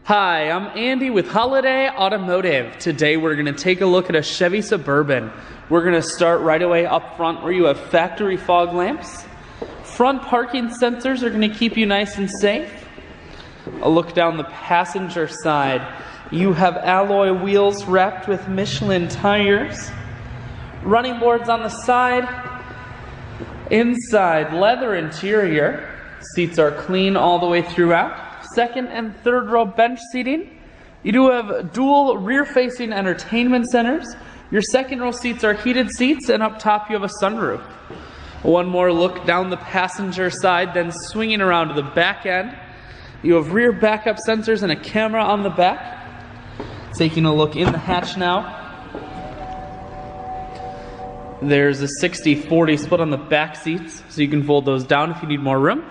Hi, I'm Andy with Holiday Automotive. Today we're going to take a look at a Chevy Suburban. We're going to start right away up front where you have factory fog lamps. Front parking sensors are going to keep you nice and safe. A look down the passenger side. You have alloy wheels wrapped with Michelin tires. Running boards on the side. Inside, leather interior. Seats are clean all the way throughout. Second and third row bench seating. You do have dual rear-facing entertainment centers. Your second row seats are heated seats, and up top you have a sunroof. One more look down the passenger side, then swinging around to the back end. You have rear backup sensors and a camera on the back. Taking a look in the hatch now. There's a 60-40 split on the back seats, so you can fold those down if you need more room.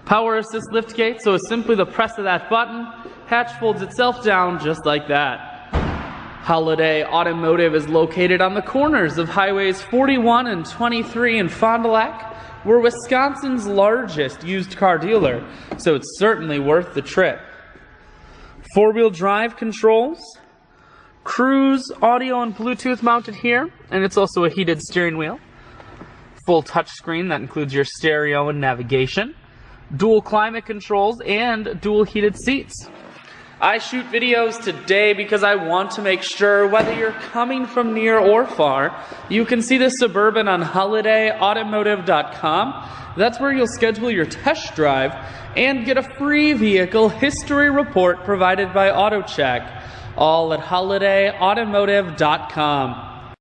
Power assist liftgate, so it's simply the press of that button. Hatch folds itself down just like that. Holiday Automotive is located on the corners of highways 41 and 23 in Fond du Lac. We're Wisconsin's largest used car dealer, so it's certainly worth the trip. Four-wheel drive controls, cruise audio and Bluetooth mounted here, and it's also a heated steering wheel. Full touchscreen that includes your stereo and navigation. Dual climate controls, and dual heated seats. I shoot videos today because I want to make sure whether you're coming from near or far, you can see this Suburban on holidayautomotive.com. That's where you'll schedule your test drive and get a free vehicle history report provided by AutoCheck. All at holidayautomotive.com.